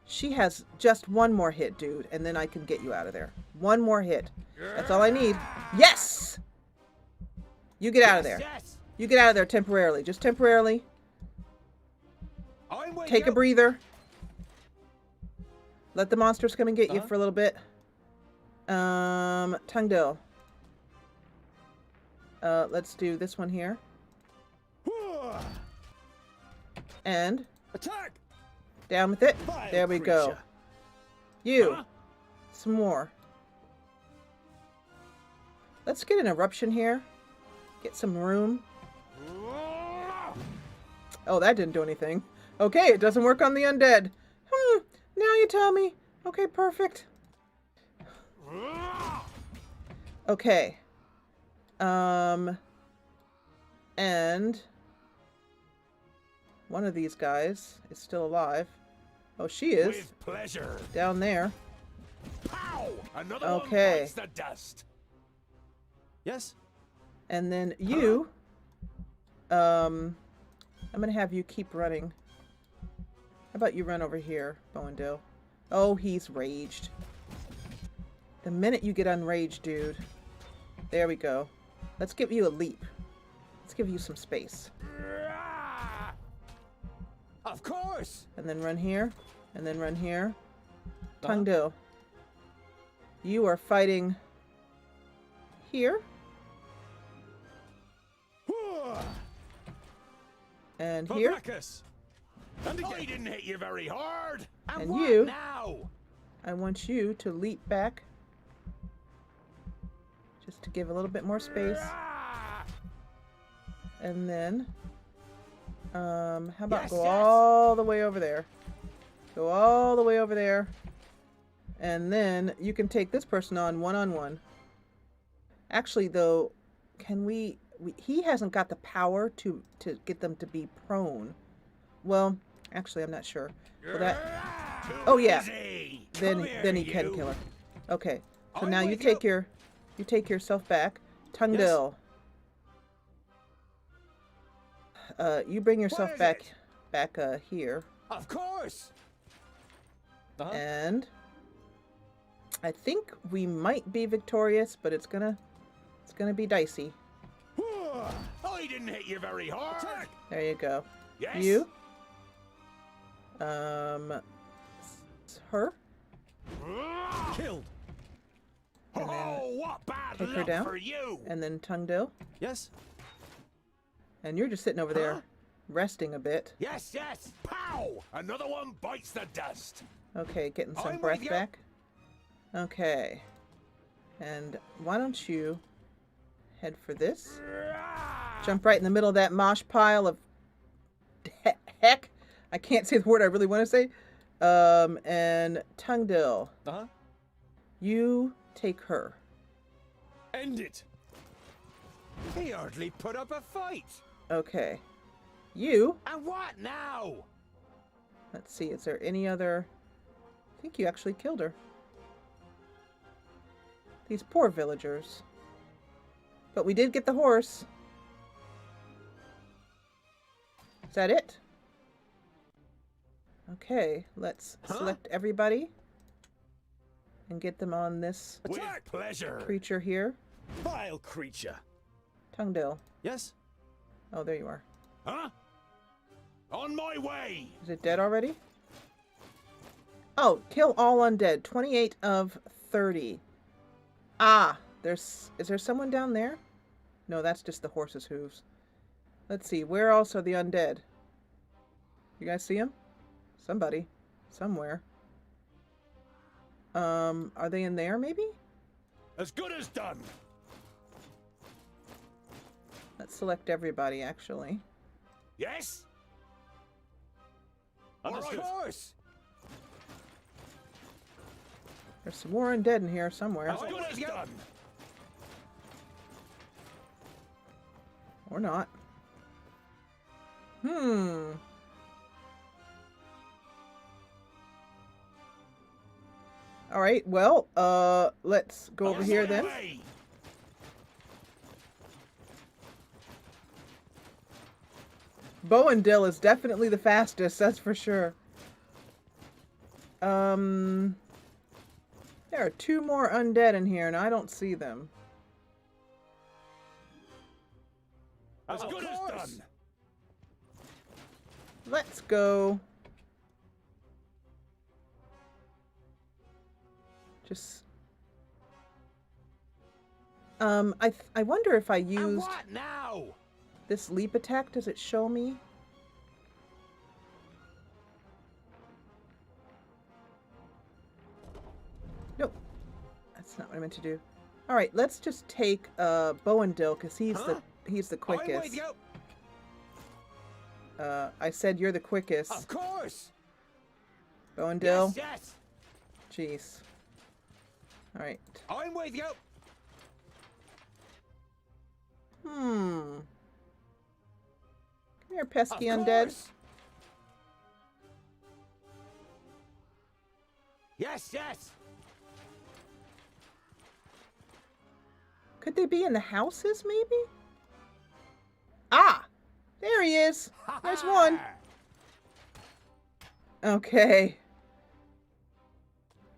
She has just one more hit, dude, and then I can get you out of there. One more hit. That's all I need. Yes! You get out of there. Yes. You get out of there temporarily. Just temporarily. I'm with Take you. a breather. Let the monsters come and get you for a little bit. Tungdil. Let's do this one here. And Attack! down with it. Vile There we go. creature. You. Huh? Some more. Let's get an eruption here. Get some room. Oh, that didn't do anything. Okay, it doesn't work on the undead. Now you tell me. Okay, perfect. Okay. And one of these guys is still alive. Oh, she is. With pleasure. Down there. Pow! Another Okay. one bites the dust. Yes? And then you, I'm gonna have you keep running. How about you run over here, Bowendale? Oh, he's raged. The minute you get unraged, dude. There we go. Let's give you a leap. Let's give you some space. Of course. And then run here. And then run here. Tungdil. You are fighting here. And here. Sarcophagus. And I didn't hit you very hard. And what you. now? I want you to leap back. Just to give a little bit more space. And then, how about Yes, go yes. all the way over there? Go all the way over there. And then you can take this person on one-on-one. Actually, though, can he hasn't got the power to get them to be prone. Well, actually, I'm not sure. Will that... Oh, yeah. Easy. Then he can kill her. Okay. So now you take yourself back. Tungdil. You bring yourself is back it? here. Of course. And I think we might be victorious, but it's gonna be dicey. I didn't hit you very hard. There you go. Yes. You. Her. Killed. Oh, what bad take her luck down. for you. And then Tungdil. Yes? And you're just sitting over there, resting a bit. Yes, yes. Pow! Another one bites the dust. Okay, getting some I'm with breath you. back. Okay. And why don't you head for this? Jump right in the middle of that mosh pile of heck. I can't say the word I really want to say. And Tungdil, you take her. End it. He hardly put up a fight. Okay. You, And what now? let's see, is there any other... I think you actually killed her. These poor villagers. But we did get the horse. Is that it? Okay, let's select everybody and get them on this With pleasure. creature here. Vile creature. Tungdil. Yes? Oh, there you are. Huh? On my way. Is it dead already? Oh, kill all undead. 28 of 30. Ah, is there someone down there? No, that's just the horse's hooves. Let's see, where else are the undead? You guys see them? Somebody. Somewhere. Are they in there, maybe? As good as done. Let's select everybody, actually. Yes? Of Understood. course. There's some more undead in here somewhere. As good as done. Or not. Alright, well, let's go over here then. Way. Bowendale is definitely the fastest, that's for sure. There are 2 more undead in here, and I don't see them. As good as done. Let's go. Just... I wonder if I And used what now? this leap attack. Does it show me? Nope. That's not what I meant to do. All right, let's just take Bowendale because he's the quickest. I'm with you. I said you're the quickest. Of course. Bowendale. Yes, yes. Jeez. All right. I'm with you. Come here, pesky Of undead. course. Yes, yes. Could they be in the houses, maybe? Ah! There he is! There's one! Okay.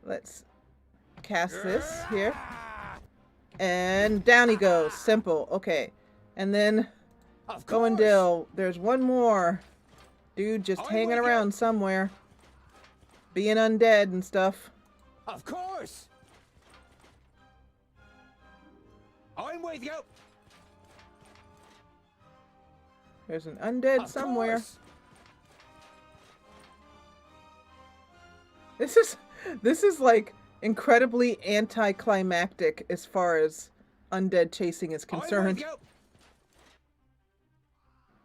Let's cast this here. And down he goes. Simple. Okay. And then Bowendale, there's one more dude just hanging around somewhere. Being undead and stuff. Of course. I'm with you. There's an undead Of somewhere. course. This is like incredibly anticlimactic as far as undead chasing is I'm concerned. with you.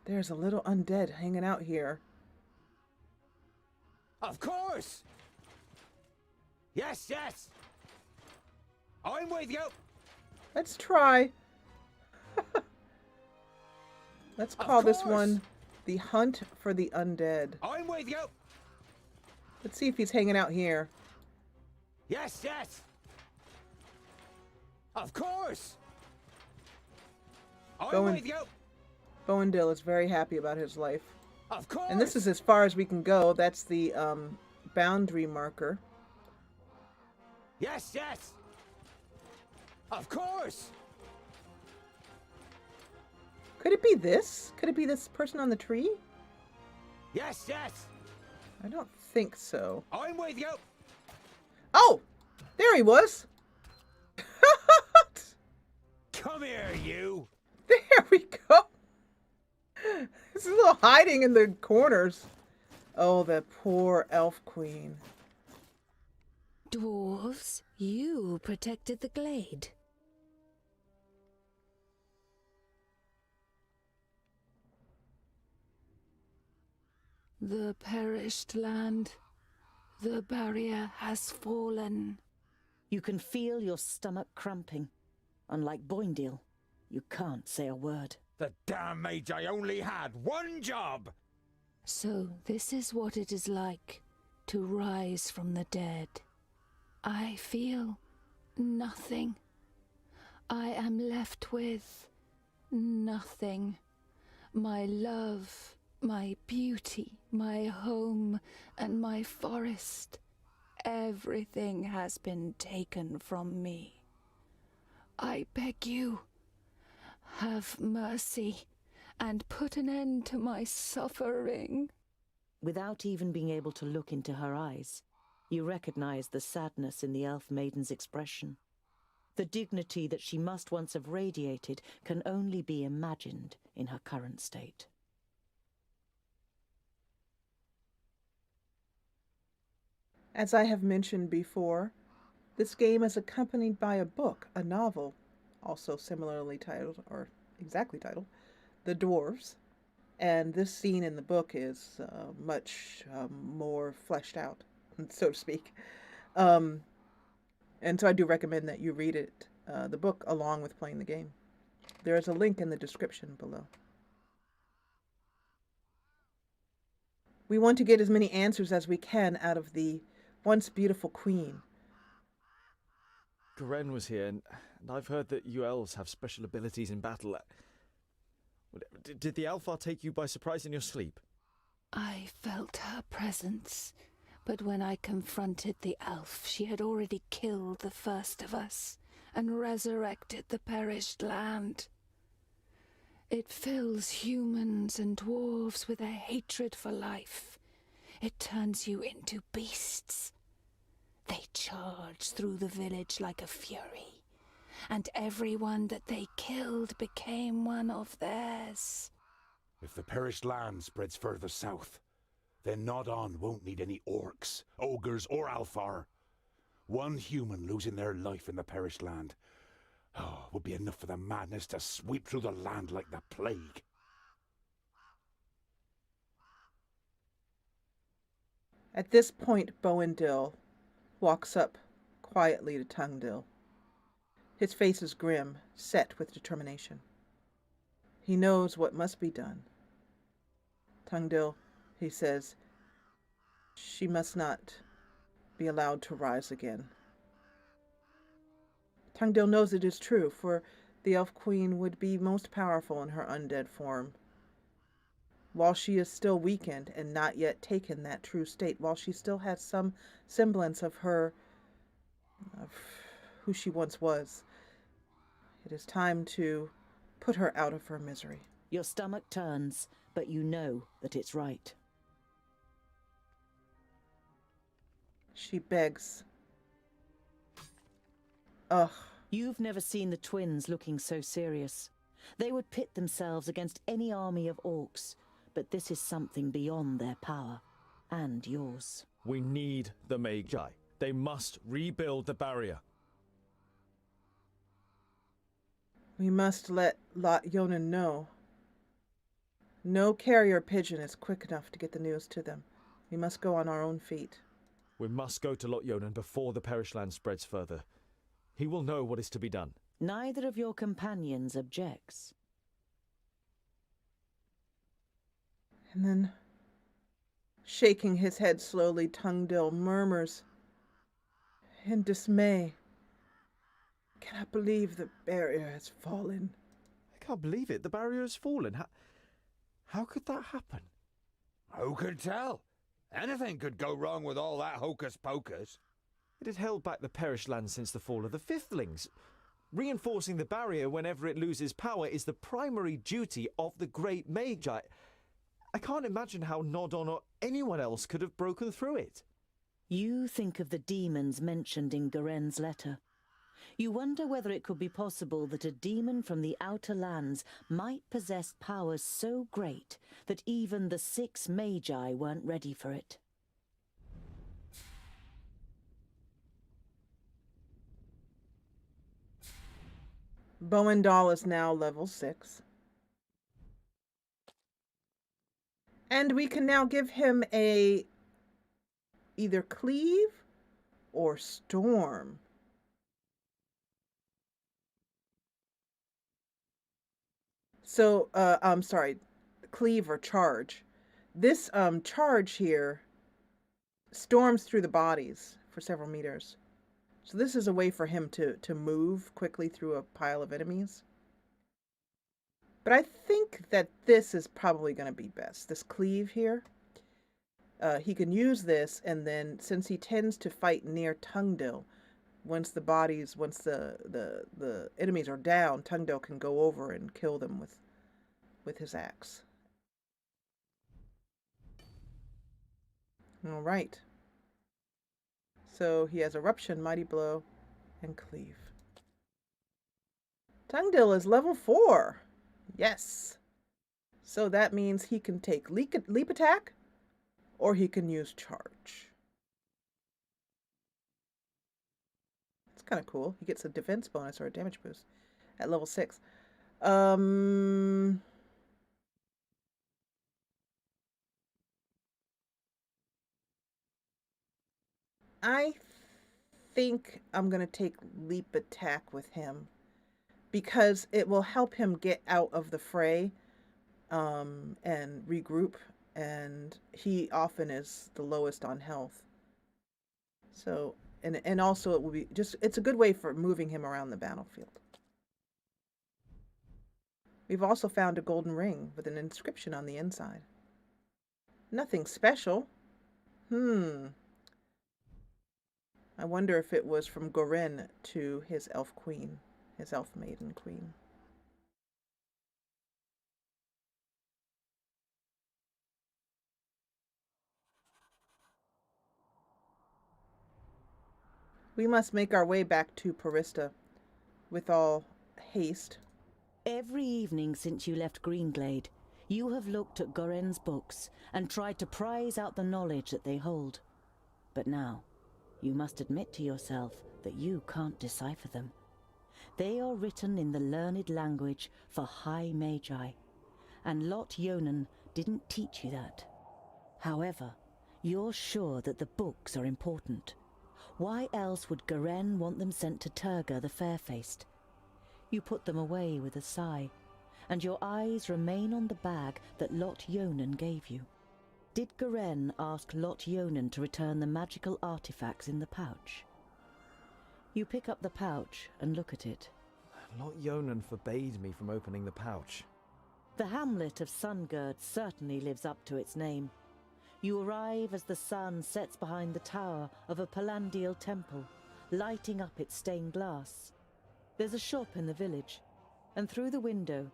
There's a little undead hanging out here. Of course. Yes, yes. I'm with you. Let's try. Let's call this course. one the Hunt for the Undead. I'm with you. Let's see if he's hanging out here. Yes, yes. Of course. I'm Bowen- with you. Bowendale is very happy about his life. Of course. And this is as far as we can go. That's the boundary marker. Yes, yes. Of course. Could it be this? Could it be this person on the tree? Yes, yes. I don't think so. I'm with you. Oh! There he was! Come here, you. There we go! He's a little hiding in the corners. Oh, the poor elf queen. Dwarves, you protected the glade. The perished land. The barrier has fallen. You can feel your stomach cramping. Unlike Bowendale, you can't say a word. The damn Magi only had one job. So this is what it is like to rise from the dead. I feel nothing. I am left with nothing. My love, my beauty, my home, and my forest. Everything has been taken from me. I beg you, have mercy and put an end to my suffering. Without even being able to look into her eyes, you recognize the sadness in the elf maiden's expression. The dignity that she must once have radiated can only be imagined in her current state. As I have mentioned before, this game is accompanied by a book, a novel, also similarly titled, or exactly titled, The Dwarves. And this scene in the book is much more fleshed out, so to speak. And so I do recommend that you read it, the book, along with playing the game. There is a link in the description below. We want to get as many answers as we can out of the once beautiful queen. Garen was here, and I've heard that you elves have special abilities in battle. Did the Alfar take you by surprise in your sleep? I felt her presence, but when I confronted the elf, she had already killed the first of us and resurrected the perished land. It fills humans and dwarves with a hatred for life. It turns you into beasts. They charge through the village like a fury, and everyone that they killed became one of theirs. If the perished land spreads further south, then Nod-On won't need any orcs, ogres, or Alfar. One human losing their life in the perished land would be enough for the madness to sweep through the land like the plague. At this point, Bowendale walks up quietly to Tungdil. His face is grim, set with determination. He knows what must be done. Tungdil, he says, she must not be allowed to rise again. Tungdil knows it is true, for the Elf Queen would be most powerful in her undead form. While she is still weakened and not yet taken that true state, while she still has some semblance of who she once was, it is time to put her out of her misery. Your stomach turns, but you know that it's right. She begs. Ugh. You've never seen the twins looking so serious. They would pit themselves against any army of orcs, but this is something beyond their power, and yours. We need the Magi. They must rebuild the barrier. We must let Lot Yonan know. No carrier pigeon is quick enough to get the news to them. We must go on our own feet. We must go to Lot Yonan before the perished land spreads further. He will know what is to be done. Neither of your companions objects. And then, shaking his head slowly, Tungdil murmurs in dismay, "I cannot believe the barrier has fallen." I can't believe it. The barrier has fallen. How could that happen? Who could tell? Anything could go wrong with all that hocus-pocus. It had held back the perished land since the fall of the Fifthlings. Reinforcing the barrier whenever it loses power is the primary duty of the great Magi. I can't imagine how Nod-On or anyone else could have broken through it. You think of the demons mentioned in Garen's letter. You wonder whether it could be possible that a demon from the outer lands might possess powers so great that even the 6 Magi weren't ready for it. Bowendale is now level 6. And we can now give him a either cleave or storm. So, I'm sorry, cleave or charge. This charge here storms through the bodies for several meters. So this is a way for him to move quickly through a pile of enemies. But I think that this is probably going to be best. This cleave here. He can use this, and then since he tends to fight near Tungdil, once the enemies are down, Tungdil can go over and kill them with his axe. All right. So he has Eruption, Mighty Blow, and Cleave. Tungdil is level 4. Yes. So that means he can take leap attack, or he can use charge. It's kind of cool. He gets a defense bonus or a damage boost at level 6. I think I'm going to take leap attack with him because it will help him get out of the fray and regroup, and he often is the lowest on health. So, and also it will be it's a good way for moving him around the battlefield. We've also found a golden ring with an inscription on the inside. Nothing special. I wonder if it was from Gorin to his elf queen, his elf maiden queen. We must make our way back to Parista with all haste. Every evening since you left Greenglade, you have looked at Goren's books and tried to prize out the knowledge that they hold. But now, you must admit to yourself that you can't decipher them. They are written in the learned language for high magi, and Lot Yonan didn't teach you that. However, you're sure that the books are important. Why else would Goren want them sent to Turga the Fair-Faced? You put them away with a sigh, and your eyes remain on the bag that Lot Yonan gave you. Did Goren ask Lot Yonan to return the magical artifacts in the pouch? You pick up the pouch and look at it. Lot Yonan forbade me from opening the pouch. The hamlet of Sungird certainly lives up to its name. You arrive as the sun sets behind the tower of a Palandial temple, lighting up its stained glass. There's a shop in the village, and through the window,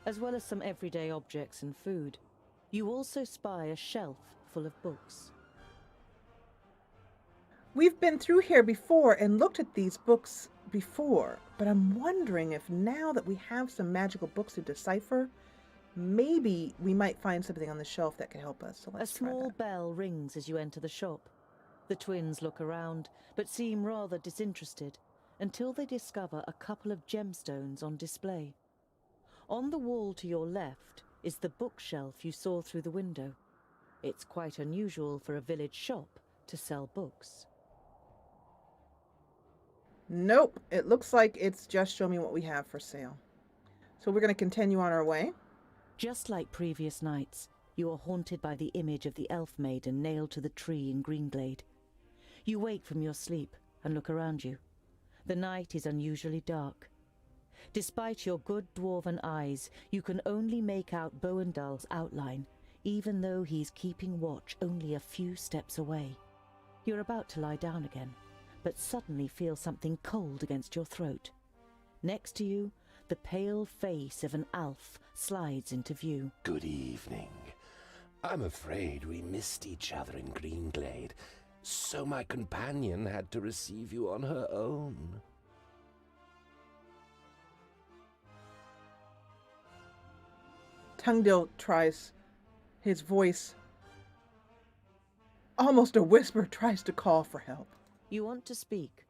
as well as some everyday objects and food, you also spy a shelf full of books. We've been through here before and looked at these books before, but I'm wondering if now that we have some magical books to decipher, maybe we might find something on the shelf that could help us. So let's try A small that. bell rings as you enter the shop. The twins look around, but seem rather disinterested, until they discover a couple of gemstones on display. On the wall to your left is the bookshelf you saw through the window. It's quite unusual for a village shop to sell books. Nope, it looks like it's just show me what we have for sale. So we're going to continue on our way. Just like previous nights, you are haunted by the image of the elf maiden nailed to the tree in Greenglade. You wake from your sleep and look around you. The night is unusually dark. Despite your good dwarven eyes, you can only make out Bowendale's outline, even though he's keeping watch only a few steps away. You're about to lie down again, but suddenly feel something cold against your throat. Next to you, the pale face of an elf slides into view. Good evening. I'm afraid we missed each other in Greenglade, so my companion had to receive you on her own. Tungdil tries, his voice, almost a whisper, tries to call for help. You want to speak,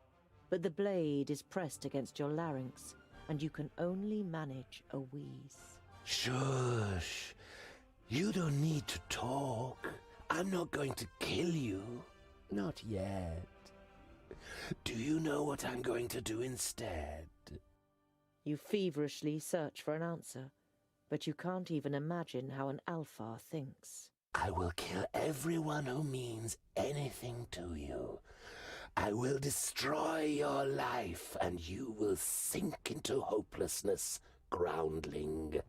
but the blade is pressed against your larynx, and you can only manage a wheeze. Shush. You don't need to talk. I'm not going to kill you. Not yet. Do you know what I'm going to do instead? You feverishly search for an answer, but you can't even imagine how an Alfar thinks. I will kill everyone who means anything to you. I will destroy your life, and you will sink into hopelessness, groundling.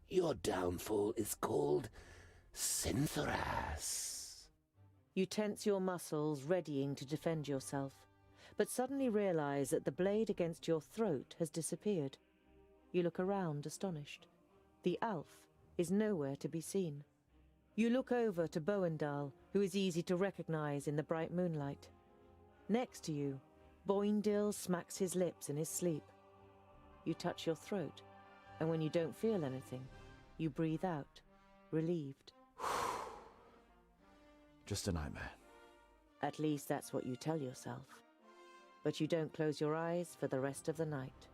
Your downfall is called Synthoras. You tense your muscles, readying to defend yourself, but suddenly realize that the blade against your throat has disappeared. You look around, astonished. The elf is nowhere to be seen. You look over to Bowendale, who is easy to recognize in the bright moonlight. Next to you, Bowendale smacks his lips in his sleep. You touch your throat, and when you don't feel anything, you breathe out, relieved. Just a nightmare. At least that's what you tell yourself. But you don't close your eyes for the rest of the night.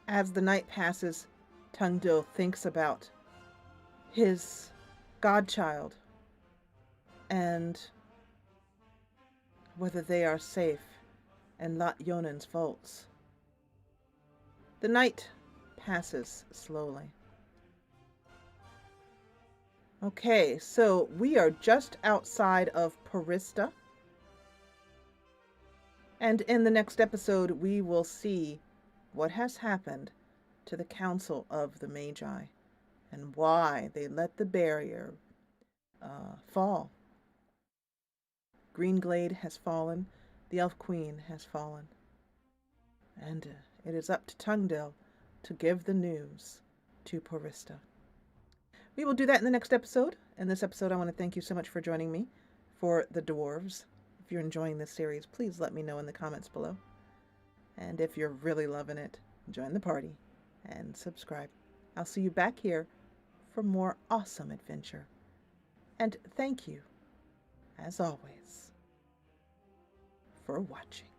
As the night passes, Tungdil thinks about his godchild and whether they are safe in Lot Yonan's vaults. The night passes slowly. Okay, so we are just outside of Parista. And in the next episode, we will see what has happened to the Council of the Magi and why they let the barrier fall. Greenglade has fallen, the Elf Queen has fallen, and it is up to Tungdil to give the news to Parista. We will do that in the next episode. In this episode, I want to thank you so much for joining me for the Dwarves. If you're enjoying this series, please let me know in the comments below. And if you're really loving it, join the party and subscribe. I'll see you back here for more awesome adventure. And thank you, as always, for watching.